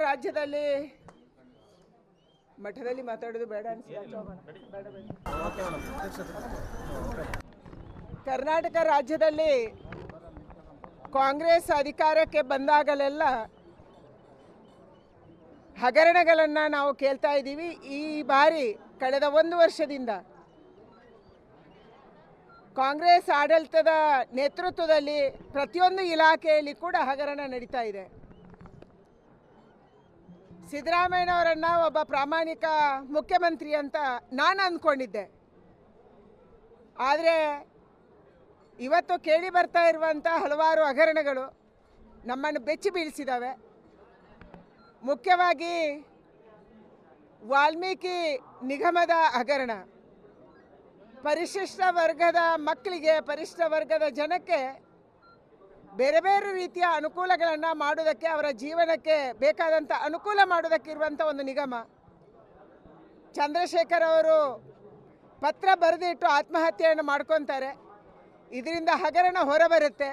ರಾಜ್ಯದಲ್ಲಿ ಮಠದಲ್ಲಿ ಮಾತಾಡೋದು ಬೇಡ ಕರ್ನಾಟಕ ರಾಜ್ಯದಲ್ಲಿ ಕಾಂಗ್ರೆಸ್ ಅಧಿಕಾರಕ್ಕೆ ಬಂದಾಗಲೆಲ್ಲ ಹಗರಣಗಳನ್ನು ನಾವು ಕೇಳ್ತಾ ಇದ್ದೀವಿ. ಈ ಬಾರಿ ಕಳೆದ 1 ವರ್ಷದಿಂದ ಕಾಂಗ್ರೆಸ್ ಆಡಳಿತದ ನೇತೃತ್ವದಲ್ಲಿ ಪ್ರತಿಯೊಂದು ಇಲಾಖೆಯಲ್ಲಿ ಕೂಡ ಹಗರಣ ನಡೀತಾ ಇದೆ. ಸಿದ್ದರಾಮಯ್ಯನವರನ್ನು ಒಬ್ಬ ಪ್ರಾಮಾಣಿಕ ಮುಖ್ಯಮಂತ್ರಿ ಅಂತ ನಾನು ಅಂದ್ಕೊಂಡಿದ್ದೆ. ಆದರೆ ಇವತ್ತು ಕೇಳಿ ಬರ್ತಾ ಇರುವಂಥ ಹಲವಾರು ಹಗರಣಗಳು ನಮ್ಮನ್ನು ಬೆಚ್ಚಿ ಬೀಳಿಸಿದ್ದಾವೆ. ಮುಖ್ಯವಾಗಿ ವಾಲ್ಮೀಕಿ ನಿಗಮದ ಹಗರಣ, ಪರಿಶಿಷ್ಟ ವರ್ಗದ ಮಕ್ಕಳಿಗೆ, ಪರಿಶಿಷ್ಟ ವರ್ಗದ ಜನಕ್ಕೆ ಬೇರೆ ಬೇರೆ ರೀತಿಯ ಅನುಕೂಲಗಳನ್ನು ಮಾಡೋದಕ್ಕೆ, ಅವರ ಜೀವನಕ್ಕೆ ಬೇಕಾದಂಥ ಅನುಕೂಲ ಮಾಡೋದಕ್ಕಿರುವಂಥ ಒಂದು ನಿಗಮ. ಚಂದ್ರಶೇಖರ್ ಅವರು ಪತ್ರ ಬರೆದಿಟ್ಟು ಆತ್ಮಹತ್ಯೆಯನ್ನು ಮಾಡ್ಕೊತಾರೆ. ಇದರಿಂದ ಹಗರಣ ಹೊರಬರುತ್ತೆ.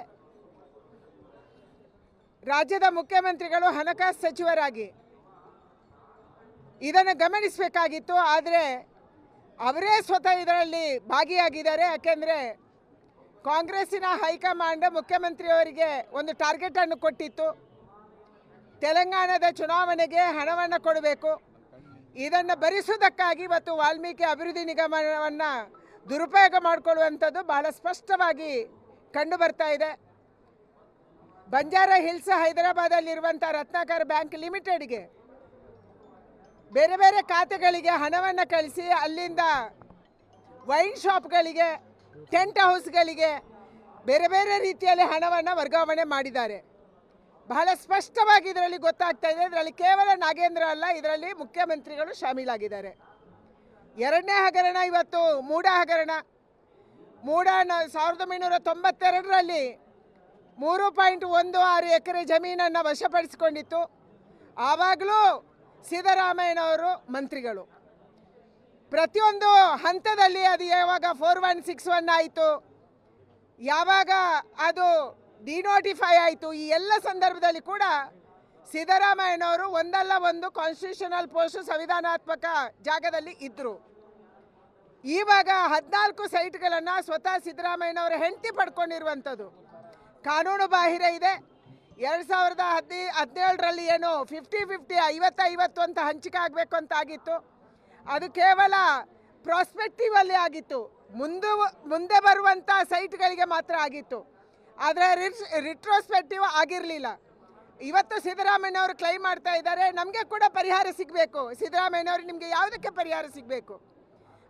ರಾಜ್ಯದ ಮುಖ್ಯಮಂತ್ರಿಗಳು ಹಣಕಾಸು ಸಚಿವರಾಗಿ ಇದನ್ನು ಗಮನಿಸಬೇಕಾಗಿತ್ತು. ಆದರೆ ಅವರೇ ಸ್ವತಃ ಇದರಲ್ಲಿ ಭಾಗಿಯಾಗಿದ್ದಾರೆ. ಯಾಕೆಂದರೆ ಕಾಂಗ್ರೆಸ್ಸಿನ ಹೈಕಮಾಂಡ್ ಮುಖ್ಯಮಂತ್ರಿಯವರಿಗೆ ಒಂದು ಟಾರ್ಗೆಟನ್ನು ಕೊಟ್ಟಿತ್ತು. ತೆಲಂಗಾಣದ ಚುನಾವಣೆಗೆ ಹಣವನ್ನು ಕೊಡಬೇಕು. ಇದನ್ನು ಭರಿಸುವುದಕ್ಕಾಗಿ ಇವತ್ತು ವಾಲ್ಮೀಕಿ ಅಭಿವೃದ್ಧಿ ನಿಗಮವನ್ನು ದುರುಪಯೋಗ ಮಾಡಿಕೊಳ್ಳುವಂಥದ್ದು ಬಹಳ ಸ್ಪಷ್ಟವಾಗಿ ಕಂಡು ಬರ್ತಾ ಇದೆ. ಬಂಜಾರ ಹಿಲ್ಸ್ ಹೈದರಾಬಾದಲ್ಲಿರುವಂಥ ರತ್ನಾಕರ್ ಬ್ಯಾಂಕ್ ಲಿಮಿಟೆಡ್ಗೆ ಬೇರೆ ಬೇರೆ ಖಾತೆಗಳಿಗೆ ಹಣವನ್ನು ಕಳಿಸಿ ಅಲ್ಲಿಂದ ವೈನ್ ಶಾಪ್ಗಳಿಗೆ, ಟೆಂಟ್ ಹೌಸ್ಗಳಿಗೆ ಬೇರೆ ಬೇರೆ ರೀತಿಯಲ್ಲಿ ಹಣವನ್ನು ವರ್ಗಾವಣೆ ಮಾಡಿದ್ದಾರೆ. ಬಹಳ ಸ್ಪಷ್ಟವಾಗಿ ಇದರಲ್ಲಿ ಗೊತ್ತಾಗ್ತಾ ಇದೆ. ಇದರಲ್ಲಿ ಕೇವಲ ನಾಗೇಂದ್ರ ಅಲ್ಲ, ಇದರಲ್ಲಿ ಮುಖ್ಯಮಂತ್ರಿಗಳು ಶಾಮೀಲಾಗಿದ್ದಾರೆ. ಎರಡನೇ ಹಗರಣ ಇವತ್ತು ಮೂಡ ಹಗರಣ. ಮೂಡ 1992ರಲ್ಲಿ 3.16 ಎಕರೆ ಜಮೀನನ್ನು ವಶಪಡಿಸಿಕೊಂಡಿತ್ತು. ಆವಾಗಲೂ ಸಿದ್ದರಾಮಯ್ಯನವರು ಮಂತ್ರಿಗಳು. ಪ್ರತಿಯೊಂದು ಹಂತದಲ್ಲಿ ಅದು ಯಾವಾಗ 4161 ಆಯಿತು, ಯಾವಾಗ ಅದು ಡಿನೋಟಿಫೈ ಆಯಿತು, ಈ ಎಲ್ಲ ಸಂದರ್ಭದಲ್ಲಿ ಕೂಡ ಸಿದ್ದರಾಮಯ್ಯನವರು ಒಂದಲ್ಲ ಒಂದು ಕಾನ್ಸ್ಟಿಟ್ಯೂಷನಲ್ ಪೋಸ್ಟ್, ಸಂವಿಧಾನಾತ್ಮಕ ಜಾಗದಲ್ಲಿ ಇದ್ದರು. ಇವಾಗ 14 ಸೈಟ್ಗಳನ್ನು ಸ್ವತಃ ಸಿದ್ದರಾಮಯ್ಯನವರ ಹೆಂಡತಿ ಪಡ್ಕೊಂಡಿರುವಂಥದ್ದು ಕಾನೂನು ಬಾಹಿರ ಇದೆ. 2017ರಲ್ಲಿ ಏನು 50-50 50-50 ಅಂತ ಹಂಚಿಕೆ ಆಗಬೇಕು ಅಂತ ಆಗಿತ್ತು. ಅದು ಕೇವಲ ಪ್ರಾಸ್ಪೆಕ್ಟಿವಲ್ಲಿ ಆಗಿತ್ತು, ಮುಂದೆ ಬರುವಂಥ ಸೈಟ್ಗಳಿಗೆ ಮಾತ್ರ ಆಗಿತ್ತು. ಆದರೆ ರಿಟ್ರೋಸ್ಪೆಕ್ಟಿವ್ ಆಗಿರಲಿಲ್ಲ. ಇವತ್ತು ಸಿದ್ದರಾಮಯ್ಯನವರು ಕ್ಲೈಮ್ ಮಾಡ್ತಾ ಇದ್ದಾರೆ, ನಮಗೆ ಕೂಡ ಪರಿಹಾರ ಸಿಗಬೇಕು. ಸಿದ್ದರಾಮಯ್ಯನವರು ನಿಮಗೆ ಯಾವುದಕ್ಕೆ ಪರಿಹಾರ ಸಿಗಬೇಕು?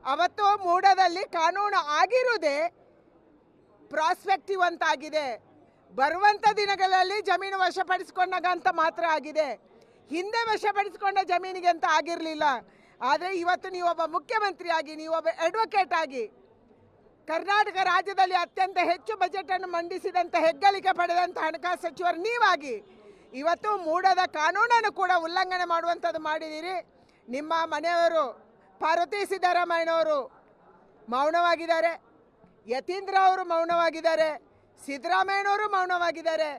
ಅವತ್ತು ಮೂಡದಲ್ಲಿ ಕಾನೂನು ಆಗಿರುವುದೇ ಪ್ರಾಸ್ಪೆಕ್ಟಿವ್ ಅಂತ ಆಗಿದೆ. ಬರುವಂಥ ದಿನಗಳಲ್ಲಿ ಜಮೀನು ವಶಪಡಿಸಿಕೊಂಡಾಗ ಅಂತ ಮಾತ್ರ ಆಗಿದೆ. ಹಿಂದೆ ವಶಪಡಿಸಿಕೊಂಡ ಜಮೀನಿಗೆ ಅಂತ ಆಗಿರಲಿಲ್ಲ. ಆದರೆ ಇವತ್ತು ನೀವೊಬ್ಬ ಮುಖ್ಯಮಂತ್ರಿಯಾಗಿ, ನೀವೊಬ್ಬ ಅಡ್ವೊಕೇಟ್ ಆಗಿ, ಕರ್ನಾಟಕ ರಾಜ್ಯದಲ್ಲಿ ಅತ್ಯಂತ ಹೆಚ್ಚು ಬಜೆಟನ್ನು ಮಂಡಿಸಿದಂಥ, ಹೆಗ್ಗಳಿಕೆ ಪಡೆದಂಥ ಹಣಕಾಸು ಸಚಿವರು ನೀವಾಗಿ ಇವತ್ತು ಮೂಡದ ಕಾನೂನನ್ನು ಕೂಡ ಉಲ್ಲಂಘನೆ ಮಾಡುವಂಥದ್ದು ಮಾಡಿದ್ದೀರಿ. ನಿಮ್ಮ ಮನೆಯವರು ಪಾರ್ವತಿ ಸಿದ್ದರಾಮಯ್ಯನವರು ಮೌನವಾಗಿದ್ದಾರೆ, ಯತೀಂದ್ರ ಅವರು ಮೌನವಾಗಿದ್ದಾರೆ, ಸಿದ್ದರಾಮಯ್ಯನವರು ಮೌನವಾಗಿದ್ದಾರೆ.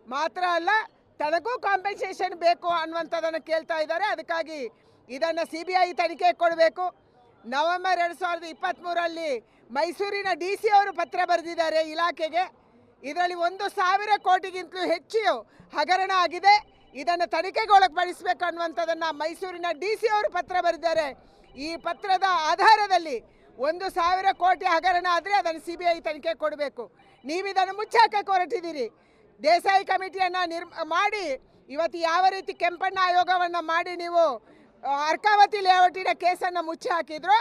ಮಾತ್ರ ಅಲ್ಲ, ತನಗೂ ಕಾಂಪೆನ್ಸೇಷನ್ ಬೇಕು ಅನ್ನುವಂಥದ್ದನ್ನು ಕೇಳ್ತಾ ಇದ್ದಾರೆ. ಅದಕ್ಕಾಗಿ ಇದನ್ನು CBI ತನಿಖೆ ಕೊಡಬೇಕು. ನವೆಂಬರ್ 2023ರಲ್ಲಿ ಮೈಸೂರಿನ DC ಅವರು ಪತ್ರ ಬರೆದಿದ್ದಾರೆ ಇಲಾಖೆಗೆ. ಇದರಲ್ಲಿ 1,000 ಕೋಟಿಗಿಂತಲೂ ಹೆಚ್ಚು ಹಗರಣ ಆಗಿದೆ. ಇದನ್ನು ತನಿಖೆಗೊಳಪಡಿಸಬೇಕು ಅನ್ನುವಂಥದ್ದನ್ನು ಮೈಸೂರಿನ DC ಅವರು ಪತ್ರ ಬರೆದಿದ್ದಾರೆ. ಈ ಪತ್ರದ ಆಧಾರದಲ್ಲಿ 1,000 ಕೋಟಿ ಹಗರಣ ಆದರೆ ಅದನ್ನು CBI ತನಿಖೆ ಕೊಡಬೇಕು. ನೀವು ಇದನ್ನು ಮುಚ್ಚಾಕಕ್ಕೆ ಹೊರಟಿದ್ದೀರಿ. ದೇಸಾಯಿ ಕಮಿಟಿಯನ್ನು ಮಾಡಿ ಇವತ್ತು ಯಾವ ರೀತಿ ಕೆಂಪಣ್ಣ ಆಯೋಗವನ್ನು ಮಾಡಿ ನೀವು ಅರ್ಕಾವತಿ ಲೇಔಟಿನ ಕೇಸನ್ನು ಮುಚ್ಚಿ ಹಾಕಿದ್ರು,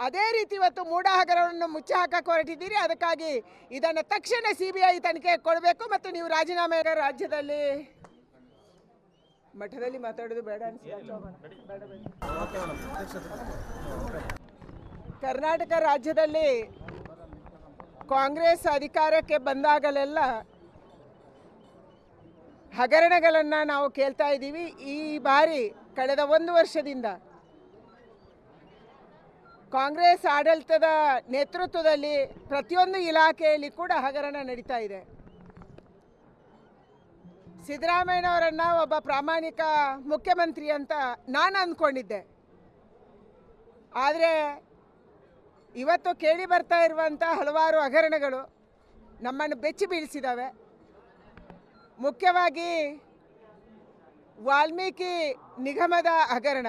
ಅದೇ ರೀತಿ ಇವತ್ತು ಮೂಡ ಹಗರಣವನ್ನು ಮುಚ್ಚಿ ಹಾಕಕ್ಕೆ ಹೊರಟಿದ್ದೀರಿ. ಅದಕ್ಕಾಗಿ ಇದನ್ನು ತಕ್ಷಣ CBI ತನಿಖೆ ಕೊಡಬೇಕು. ಮತ್ತು ನೀವು ರಾಜೀನಾಮೆ ರಾಜ್ಯದಲ್ಲಿ ಮಠದಲ್ಲಿ ಮಾತಾಡೋದು ಬೇಡ ಕರ್ನಾಟಕ ರಾಜ್ಯದಲ್ಲಿ ಕಾಂಗ್ರೆಸ್ ಅಧಿಕಾರಕ್ಕೆ ಬಂದಾಗಲೆಲ್ಲ ಹಗರಣಗಳನ್ನು ನಾವು ಕೇಳ್ತಾ ಇದ್ದೀವಿ. ಈ ಬಾರಿ ಕಳೆದ 1 ವರ್ಷದಿಂದ ಕಾಂಗ್ರೆಸ್ ಆಡಳಿತದ ನೇತೃತ್ವದಲ್ಲಿ ಪ್ರತಿಯೊಂದು ಇಲಾಖೆಯಲ್ಲಿ ಕೂಡ ಹಗರಣ ನಡೀತಾ ಇದೆ. ಸಿದ್ದರಾಮಯ್ಯನವರನ್ನು ಒಬ್ಬ ಪ್ರಾಮಾಣಿಕ ಮುಖ್ಯಮಂತ್ರಿ ಅಂತ ನಾನು ಅಂದ್ಕೊಂಡಿದ್ದೆ. ಆದರೆ ಇವತ್ತು ಕೇಳಿ ಬರ್ತಾ ಇರುವಂಥ ಹಲವಾರು ಹಗರಣಗಳು ನಮ್ಮನ್ನು ಬೆಚ್ಚಿ ಬೀಳಿಸಿದ್ದಾವೆ. ಮುಖ್ಯವಾಗಿ ವಾಲ್ಮೀಕಿ ನಿಗಮದ ಹಗರಣ,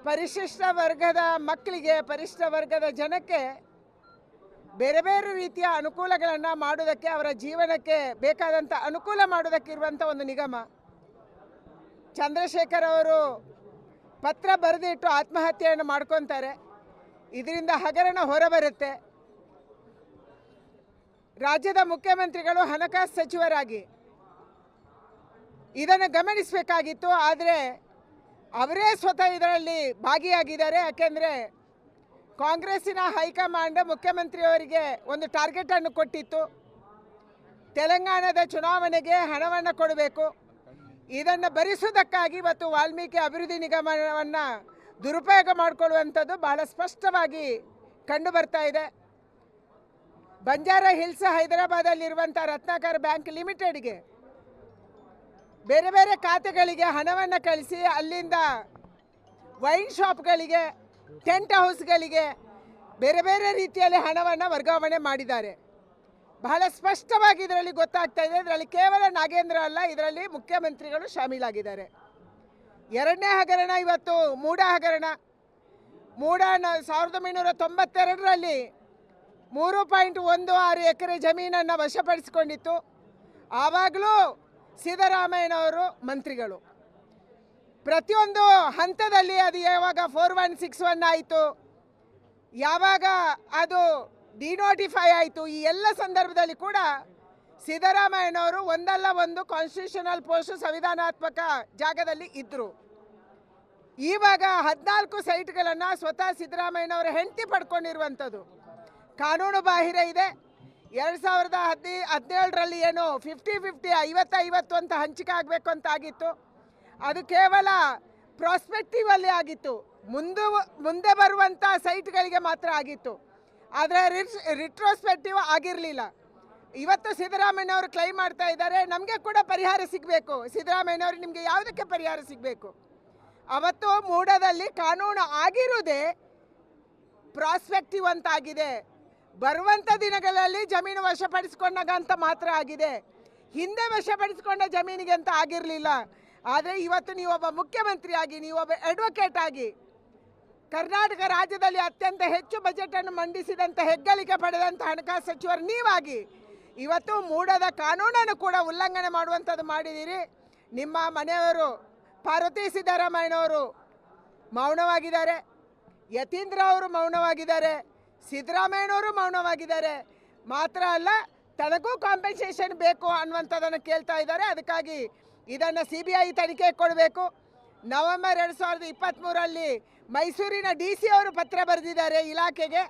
ಪರಿಶಿಷ್ಟ ವರ್ಗದ ಮಕ್ಕಳಿಗೆ, ಪರಿಶಿಷ್ಟ ವರ್ಗದ ಜನಕ್ಕೆ ಬೇರೆ ಬೇರೆ ರೀತಿಯ ಅನುಕೂಲಗಳನ್ನು ಮಾಡೋದಕ್ಕೆ, ಅವರ ಜೀವನಕ್ಕೆ ಬೇಕಾದಂಥ ಅನುಕೂಲ ಮಾಡೋದಕ್ಕಿರುವಂಥ ಒಂದು ನಿಗಮ. ಚಂದ್ರಶೇಖರ್ ಅವರು ಪತ್ರ ಬರೆದಿಟ್ಟು ಆತ್ಮಹತ್ಯೆಯನ್ನು ಮಾಡ್ಕೊತಾರೆ. ಇದರಿಂದ ಹಗರಣ ಹೊರಬರುತ್ತೆ. ರಾಜ್ಯದ ಮುಖ್ಯಮಂತ್ರಿಗಳು ಹಣಕಾಸು ಸಚಿವರಾಗಿ ಇದನ್ನು ಗಮನಿಸಬೇಕಾಗಿತ್ತು. ಆದರೆ ಅವರೇ ಸ್ವತಃ ಇದರಲ್ಲಿ ಭಾಗಿಯಾಗಿದ್ದಾರೆ. ಯಾಕೆಂದರೆ ಕಾಂಗ್ರೆಸ್ಸಿನ ಹೈಕಮಾಂಡ್ ಮುಖ್ಯಮಂತ್ರಿಯವರಿಗೆ ಒಂದು ಟಾರ್ಗೆಟನ್ನು ಕೊಟ್ಟಿತ್ತು. ತೆಲಂಗಾಣದ ಚುನಾವಣೆಗೆ ಹಣವನ್ನು ಕೊಡಬೇಕು. ಇದನ್ನು ಭರಿಸುವುದಕ್ಕಾಗಿ ಇವತ್ತು ವಾಲ್ಮೀಕಿ ಅಭಿವೃದ್ಧಿ ನಿಗಮವನ್ನು ದುರುಪಯೋಗ ಮಾಡಿಕೊಳ್ಳುವಂಥದ್ದು ಬಹಳ ಸ್ಪಷ್ಟವಾಗಿ ಕಂಡು ಬರ್ತಾ ಇದೆ. ಬಂಜಾರ ಹಿಲ್ಸ್ ಹೈದರಾಬಾದಲ್ಲಿರುವಂಥ ರತ್ನಾಕರ್ ಬ್ಯಾಂಕ್ ಲಿಮಿಟೆಡ್ಗೆ ಬೇರೆ ಬೇರೆ ಖಾತೆಗಳಿಗೆ ಹಣವನ್ನು ಕಳಿಸಿ ಅಲ್ಲಿಂದ ವೈನ್ ಶಾಪ್ಗಳಿಗೆ, ಟೆಂಟ್ ಹೌಸ್ಗಳಿಗೆ ಬೇರೆ ಬೇರೆ ರೀತಿಯಲ್ಲಿ ಹಣವನ್ನು ವರ್ಗಾವಣೆ ಮಾಡಿದ್ದಾರೆ. ಬಹಳ ಸ್ಪಷ್ಟವಾಗಿ ಇದರಲ್ಲಿ ಗೊತ್ತಾಗ್ತಾ ಇದೆ. ಇದರಲ್ಲಿ ಕೇವಲ ನಾಗೇಂದ್ರ ಅಲ್ಲ, ಇದರಲ್ಲಿ ಮುಖ್ಯಮಂತ್ರಿಗಳು ಶಾಮೀಲಾಗಿದ್ದಾರೆ. ಎರಡನೇ ಹಗರಣ ಇವತ್ತು ಮೂಡ ಹಗರಣ. ಮೂಡ 1992ರಲ್ಲಿ 3.16 ಎಕರೆ ಜಮೀನನ್ನು ವಶಪಡಿಸಿಕೊಂಡಿತ್ತು. ಆವಾಗಲೂ ಸಿದ್ದರಾಮಯ್ಯನವರು ಮಂತ್ರಿಗಳು. ಪ್ರತಿಯೊಂದು ಹಂತದಲ್ಲಿ ಅದು ಯಾವಾಗ 4161 ಆಯಿತು, ಯಾವಾಗ ಅದು ಡಿನೋಟಿಫೈ ಆಯಿತು, ಈ ಎಲ್ಲ ಸಂದರ್ಭದಲ್ಲಿ ಕೂಡ ಸಿದ್ದರಾಮಯ್ಯನವರು ಒಂದಲ್ಲ ಒಂದು ಕಾನ್ಸ್ಟಿಟ್ಯೂಷನಲ್ ಪೋಸ್ಟ್, ಸಂವಿಧಾನಾತ್ಮಕ ಜಾಗದಲ್ಲಿ ಇದ್ದರು. ಇವಾಗ 14 ಸೈಟ್ಗಳನ್ನು ಸ್ವತಃ ಸಿದ್ದರಾಮಯ್ಯನವರು ಹೆಂಡತಿ ಪಡ್ಕೊಂಡಿರುವಂಥದ್ದು ಕಾನೂನು ಬಾಹಿರ ಇದೆ. 2017ರಲ್ಲಿ ಏನು 50-50 50-50 ಅಂತ ಹಂಚಿಕೆ ಆಗಬೇಕು ಅಂತ ಆಗಿತ್ತು. ಅದು ಕೇವಲ ಪ್ರಾಸ್ಪೆಕ್ಟಿವಲ್ಲಿ ಆಗಿತ್ತು, ಮುಂದೆ ಬರುವಂಥ ಸೈಟ್ಗಳಿಗೆ ಮಾತ್ರ ಆಗಿತ್ತು. ಆದರೆ ರಿಟ್ರೋಸ್ಪೆಕ್ಟಿವ್ ಆಗಿರಲಿಲ್ಲ. ಇವತ್ತು ಸಿದ್ದರಾಮಯ್ಯನವರು ಕ್ಲೈಮ್ ಮಾಡ್ತಾ ಇದ್ದಾರೆ, ನಮಗೆ ಕೂಡ ಪರಿಹಾರ ಸಿಗಬೇಕು. ಸಿದ್ದರಾಮಯ್ಯನವರು ನಿಮಗೆ ಯಾವುದಕ್ಕೆ ಪರಿಹಾರ ಸಿಗಬೇಕು? ಅವತ್ತು ಮೂಡದಲ್ಲಿ ಕಾನೂನು ಆಗಿರುವುದೇ ಪ್ರಾಸ್ಪೆಕ್ಟಿವ್ ಅಂತ ಆಗಿದೆ. ಬರುವಂಥ ದಿನಗಳಲ್ಲಿ ಜಮೀನು ವಶಪಡಿಸಿಕೊಂಡಾಗ ಅಂತ ಮಾತ್ರ ಆಗಿದೆ. ಹಿಂದೆ ವಶಪಡಿಸಿಕೊಂಡ ಜಮೀನಿಗೆ ಅಂತ ಆಗಿರಲಿಲ್ಲ. ಆದರೆ ಇವತ್ತು ನೀವೊಬ್ಬ ಮುಖ್ಯಮಂತ್ರಿಯಾಗಿ, ನೀವೊಬ್ಬ ಅಡ್ವೊಕೇಟ್ ಆಗಿ, ಕರ್ನಾಟಕ ರಾಜ್ಯದಲ್ಲಿ ಅತ್ಯಂತ ಹೆಚ್ಚು ಬಜೆಟನ್ನು ಮಂಡಿಸಿದಂಥ, ಹೆಗ್ಗಳಿಕೆ ಪಡೆದಂಥ ಹಣಕಾಸು ಸಚಿವರು ನೀವಾಗಿ ಇವತ್ತು ಮೂಡದ ಕಾನೂನನ್ನು ಕೂಡ ಉಲ್ಲಂಘನೆ ಮಾಡುವಂಥದ್ದು ಮಾಡಿದ್ದೀರಿ. ನಿಮ್ಮ ಮನೆಯವರು ಪಾರ್ವತಿ ಸಿದ್ದರಾಮಯ್ಯನವರು ಮೌನವಾಗಿದ್ದಾರೆ, ಯತೀಂದ್ರ ಅವರು ಮೌನವಾಗಿದ್ದಾರೆ, ಸಿದ್ದರಾಮಯ್ಯನವರು ಮೌನವಾಗಿದ್ದಾರೆ. ಮಾತ್ರ ಅಲ್ಲ, ತನಗೂ ಕಾಂಪೆನ್ಸೇಷನ್ ಬೇಕು ಅನ್ನುವಂಥದ್ದನ್ನು ಕೇಳ್ತಾ ಇದ್ದಾರೆ. ಅದಕ್ಕಾಗಿ ಇದನ್ನು CBI ತನಿಖೆ ಕೊಡಬೇಕು. ನವೆಂಬರ್ 2023ರಲ್ಲಿ ಮೈಸೂರಿನ DC ಅವರು ಪತ್ರ ಬರೆದಿದ್ದಾರೆ ಇಲಾಖೆಗೆ.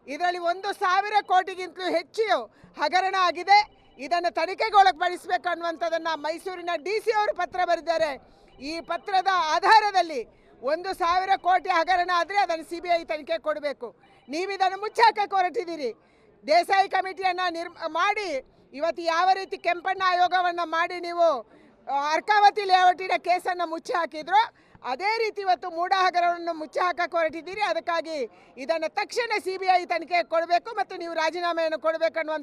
ಇದರಲ್ಲಿ 1,000 ಕೋಟಿಗಿಂತಲೂ ಹೆಚ್ಚು ಹಗರಣ ಆಗಿದೆ, ಇದನ್ನು ತನಿಖೆಗೆ ಒಳಪಡಿಸಬೇಕು ಅನ್ನುವಂಥದ್ದನ್ನು ಮೈಸೂರಿನ DC ಅವರು ಪತ್ರ ಬರೆದಿದ್ದಾರೆ. ಈ ಪತ್ರದ ಆಧಾರದಲ್ಲಿ 1,000 ಕೋಟಿ ಹಗರಣ ಆದರೆ ಅದನ್ನು CBI ತನಿಖೆ ಕೊಡಬೇಕು. ನೀವು ಇದನ್ನು ಮುಚ್ಚಾಕಕ್ಕೆ ಹೊರಟಿದ್ದೀರಿ. ದೇಸಾಯಿ ಕಮಿಟಿಯನ್ನು ಮಾಡಿ ಇವತ್ತು ಯಾವ ರೀತಿ ಕೆಂಪಣ್ಣ ಆಯೋಗವನ್ನು ಮಾಡಿ ನೀವು ಅರ್ಕಾವತಿ ಲೇಔಟಿನ ಕೇಸನ್ನು ಮುಚ್ಚಿ ಹಾಕಿದ್ರು, ಅದೇ ರೀತಿ ಇವತ್ತು ಮೂಡ ಹಗರಣವನ್ನು ಮುಚ್ಚಿ ಹಾಕಕ್ಕೆ ಹೊರಟಿದ್ದೀರಿ. ಅದಕ್ಕಾಗಿ ಇದನ್ನು ತಕ್ಷಣ CBI ತನಿಖೆ ಕೊಡಬೇಕು ಮತ್ತು ನೀವು ರಾಜೀನಾಮೆಯನ್ನು ಕೊಡಬೇಕನ್ನುವಂಥ